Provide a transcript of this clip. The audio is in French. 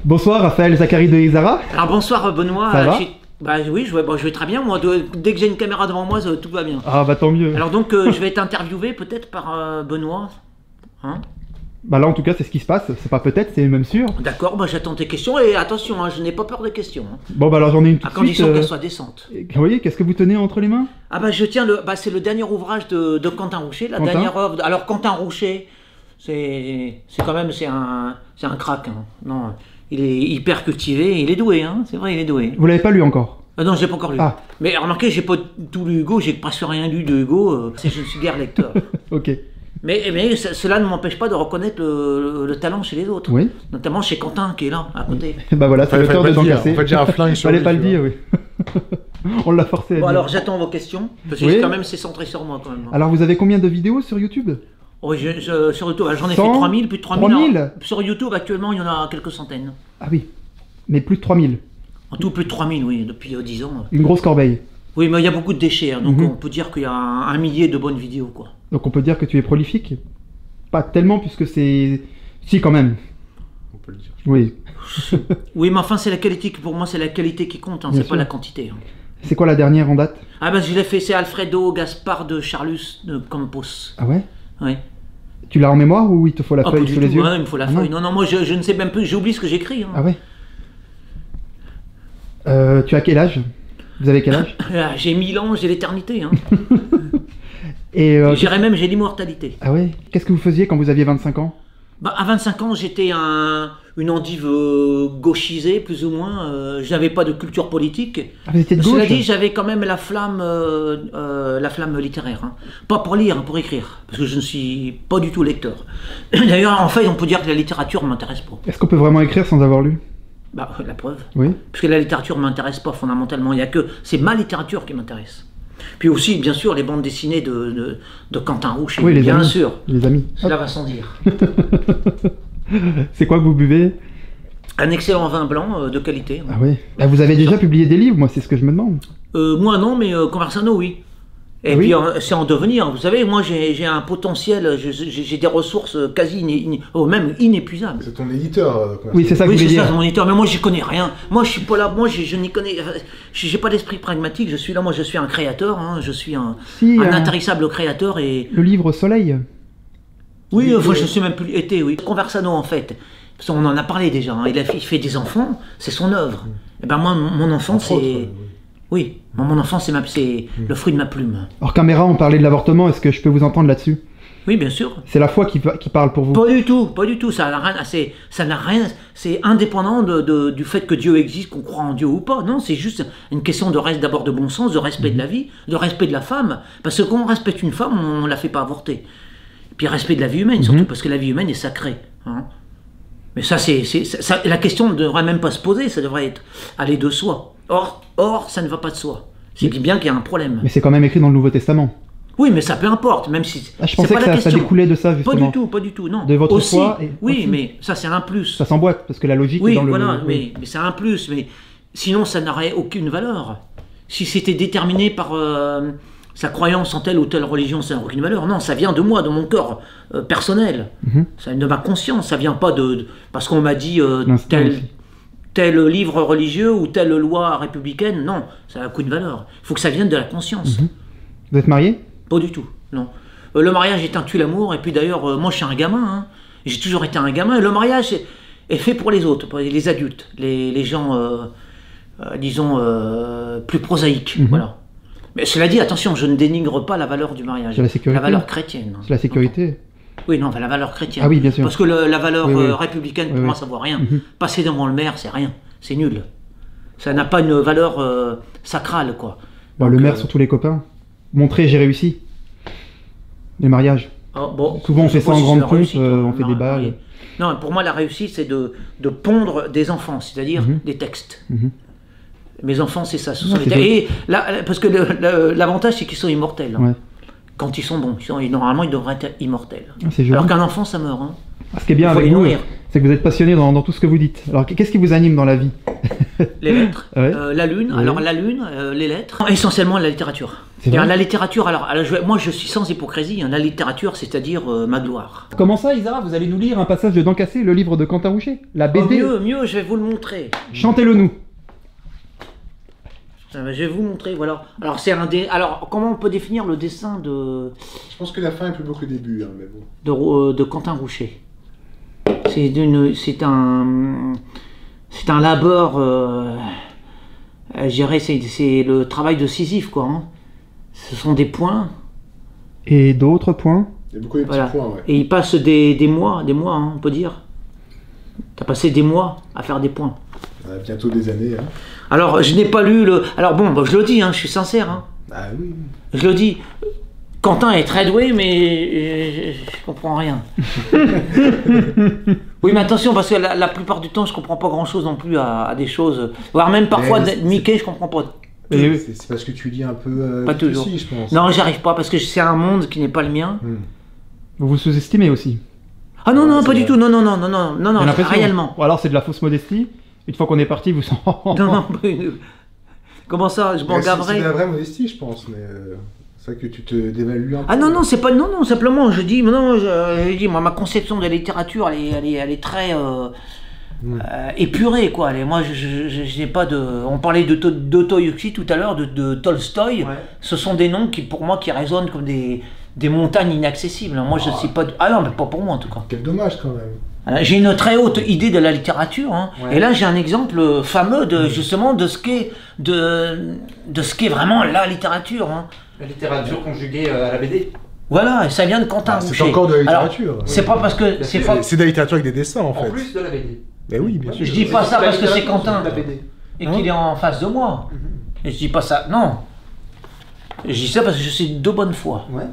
Bonsoir Raphaël Zachary de Ixara. Alors bonsoir Benoît. Ça va? Bah oui, je vais très bien. Moi, dès que j'ai une caméra devant moi, tout va bien. Ah bah tant mieux. Alors donc, je vais être interviewé peut-être par Benoît. Hein? Bah là en tout cas c'est ce qui se passe, c'est pas peut-être, c'est même sûr. D'accord, bah j'attends tes questions et attention, hein, je n'ai pas peur des questions. Hein. Bon bah alors j'en ai une tout À de condition suite. qu'elles soient décentes. Vous voyez, qu'est-ce que vous tenez entre les mains? Ah bah je tiens c'est le dernier ouvrage de Quentin Roucher, la Quentin dernière œuvre. Alors Quentin Roucher, c'est quand même c'est un crack. Hein. Non, il est hyper cultivé, il est doué, hein. C'est vrai, il est doué. Vous l'avez pas lu encore? Non, je l'ai pas encore lu. Ah. Mais remarquez, j'ai pas tout lu Hugo, j'ai presque rien lu de Hugo. Je ne suis guère lecteur. Ok. Mais cela ne m'empêche pas de reconnaître le talent chez les autres. Oui. Notamment chez Quentin qui est là, à côté. Bah voilà, c'est l'auteur de Jean Cassé. En fait j'ai un flingue sur Fallait lui, pas le tu vois. dire, oui. On l'a forcé à Bon dire. alors j'attends vos questions, parce que Oui. quand même c'est centré sur moi quand même. Alors vous avez combien de vidéos sur YouTube? Oui, sur YouTube, j'en ai 100, fait 3000, plus de 3000. 3000. Alors, sur YouTube actuellement il y en a quelques centaines. Ah oui, mais plus de 3000. En tout plus de 3000, oui, depuis 10 ans. Une grosse corbeille. Oui, mais il y a beaucoup de déchets, hein, donc Mhm. on peut dire qu'il y a un millier de bonnes vidéos, quoi. Donc on peut dire que tu es prolifique? Pas tellement puisque c'est... Si quand même. On peut le dire. Oui. Oui, mais enfin c'est la qualité, pour moi c'est la qualité qui compte, hein, Bien c'est pas sûr. la quantité. Hein. C'est quoi la dernière en date? Ah ben je l'ai fait, c'est Alfredo Gaspar de Charlus de Campos. Ah ouais? Oui. Tu l'as en mémoire ou il te faut la Ah, feuille pas du sous les tout, yeux? hein, il me faut la Ah feuille. non. Non, moi je ne sais même plus, j'ai oublié ce que j'écris. Hein. Ah ouais? Tu as quel âge? Vous avez quel âge? Ah, j'ai 1000 ans, j'ai l'éternité. Hein. Et J'irais même, j'ai l'immortalité. ah ouais? Qu'est-ce que vous faisiez quand vous aviez 25 ans? Bah, à 25 ans, j'étais une endive gauchisée, plus ou moins. J'avais pas de culture politique. Ah, vous étiez de Cela gauche? dit, j'avais quand même la flamme littéraire. Hein. Pas pour lire, hein, pour écrire. Parce que je ne suis pas du tout lecteur. D'ailleurs, en fait, on peut dire que la littérature ne m'intéresse pas. Est-ce qu'on peut vraiment écrire sans avoir lu? Bah, la preuve. Oui. Parce que la littérature ne m'intéresse pas fondamentalement. Il y a que c'est ma littérature qui m'intéresse. Puis aussi, bien sûr, les bandes dessinées de Quentin Roucher. Oui, les bien amis. sûr. Les amis. Cela va sans dire. C'est quoi que vous buvez? Un excellent vin blanc de qualité. Ah ouais. Ah, vous avez déjà publié des livres, moi c'est ce que je me demande. Moi non, mais Conversano, oui. Et Ah oui? puis c'est en devenir. Vous savez, moi j'ai un potentiel, j'ai des ressources quasi même inépuisables. C'est ton éditeur. Oui, c'est ça que Oui, je c'est voulais ça, dire. mon éditeur. Mais moi, j'y connais rien. Moi, je suis pas là. Moi, je n'y connais. J'ai pas d'esprit pragmatique. Je suis là. Moi, je suis un créateur. Hein, je suis un Si, intarissable créateur. Et le livre Soleil. oui, enfin, je suis même plus été. Oui, Conversano, en fait. Parce qu'on en a parlé déjà. Hein, il fait des enfants. C'est son œuvre. Et ben moi, mon enfant, Entre autres, c'est. Oui, mon enfant, c'est le fruit de ma plume. Hors caméra, on parlait de l'avortement, est-ce que je peux vous entendre là-dessus? Oui, bien sûr. C'est la foi qui parle pour vous. Pas du tout, pas du tout. Ça n'a rien. C'est indépendant du fait que Dieu existe, qu'on croit en Dieu ou pas. Non, c'est juste une question d'abord de bon sens, de respect de la vie, de respect de la femme. Parce que quand on respecte une femme, on la fait pas avorter. Et puis respect de la vie humaine, surtout parce que la vie humaine est sacrée. Hein. Mais ça, la question ne devrait même pas se poser. Ça devrait aller de soi. Or, ça ne va pas de soi. C'est bien qu'il y a un problème. Mais c'est quand même écrit dans le Nouveau Testament. Oui, mais ça peu importe, même si Ah, je c'est pensais pas que la ça question. découlait de ça, justement. Pas du tout, non. De votre aussi, foi et- oui, aussi. mais ça c'est un plus. Ça s'emboîte, parce que la logique est Oui, dans le... voilà, oui. mais c'est un plus. Mais sinon, ça n'aurait aucune valeur. Si c'était déterminé par sa croyance en telle ou telle religion, ça n'a aucune valeur. Non, ça vient de moi, de mon corps personnel. Ça vient de ma conscience. Ça vient pas parce qu'on m'a dit L'instinct aussi. tel livre religieux ou telle loi républicaine. Non, ça n'a aucune valeur. Il faut que ça vienne de la conscience. Vous êtes marié? Pas du tout, non. Le mariage est un tue-l'amour, et puis d'ailleurs, moi je suis un gamin, hein. J'ai toujours été un gamin, et le mariage est fait pour les autres, pour les adultes, les gens, disons, plus prosaïques, voilà. Mais cela dit, attention, je ne dénigre pas la valeur du mariage, C'est la sécurité. valeur chrétienne. C'est la sécurité. Oui, non, la valeur chrétienne. Ah oui, bien sûr. Parce que la valeur Oui, oui. républicaine, pour Oui, moi, oui. ça vaut rien. Passer devant le maire, c'est rien, c'est nul. Ça n'a pas une valeur sacrale, quoi. Bon, Donc, le maire sur tous les copains. Montrer, j'ai réussi. Les mariages. Bon, Souvent, on je sais fait ça pas en si grande c'est la pompe, réussite, on fait non, des balles. oui. Non, pour moi, la réussite, c'est de pondre des enfants, c'est-à-dire des textes. Mes enfants, c'est ça. Ce sont Ouais, les c'est textes. beau. Et parce que l'avantage, c'est qu'ils sont immortels. Hein. Ouais. Quand ils sont bons. Normalement, ils devraient être immortels. Ah, c'est joli. Alors qu'un enfant, ça meurt. Hein. Ah, ce qui est bien Il faut avec les vous, nourrir. C'est que vous êtes passionné dans tout ce que vous dites. Alors, qu'est-ce qui vous anime dans la vie? Les lettres, Ouais. la lune, Ouais. alors la lune, les lettres, essentiellement la littérature. C'est vrai. La littérature, moi je suis sans hypocrisie, hein, la littérature c'est-à-dire ma gloire. Comment ça, Isara? Vous allez nous lire un passage de Dancassé, le livre de Quentin Roucher? La Oh, BD? mieux, je vais vous le montrer. Chantez-le nous. Je vais vous montrer, voilà. Alors alors comment on peut définir le dessin de Je pense que la fin est plus beau que le début, hein, mais bon. de Quentin Roucher? C'est un labeur, je dirais, c'est le travail de Sisyphe, quoi. Hein. Ce sont des points, Et d'autres points? Il y a beaucoup de petits voilà. points, ouais. Et il passe des mois, hein, on peut dire. T'as passé des mois à faire des points. On a bientôt des années. Hein. Alors, je n'ai pas lu le... Alors bon, je le dis, hein, je suis sincère. Hein. Ah oui. Je le dis. Quentin est très doué, mais je comprends rien. Oui, mais attention, parce que la plupart du temps, je comprends pas grand-chose non plus à des choses. Voire même parfois, Mais Mickey, je comprends pas. Et- C'est parce que tu lis un peu Pas vite toujours. aussi, je pense. Non, j'arrive pas, parce que c'est un monde qui n'est pas le mien. Vous vous sous-estimez aussi. Ah non, Ouais, non, c'est pas du vrai. tout, non, J'ai l'impression. réellement. Ou alors c'est de la fausse modestie. Une fois qu'on est parti, vous Non, non, comment ça, je m'en C'est de gaverais? la vraie modestie, je pense, mais c'est vrai que tu te dévalues un peu. Ah non, non, c'est pas... Non, non, simplement, je dis, moi, ma conception de la littérature, elle est très... épurée, quoi. Moi, je n'ai pas de... On parlait de Dostoïevski tout à l'heure, de Tolstoï. Ouais. Ce sont des noms qui, pour moi, qui résonnent comme des montagnes inaccessibles. Moi, je ne suis pas... Ah non, mais pas pour moi, en tout cas. Quel dommage, quand même. J'ai une très haute idée de la littérature, hein. Ouais. Et là j'ai un exemple fameux de justement de ce qu'est vraiment la littérature, hein. La littérature conjuguée à la BD. Voilà, et ça vient de Quentin Ah, c'est Roucher. encore de la Alors, littérature. c'est pas parce que c'est pas... C'est de la littérature avec des dessins, en fait. de la BD. Mais oui, bien sûr. Je dis pas ça parce que c'est Quentin La BD. et qu'il est en face de moi. Et je dis pas ça, non. Je dis ça parce que je suis de bonne foi. Ouais.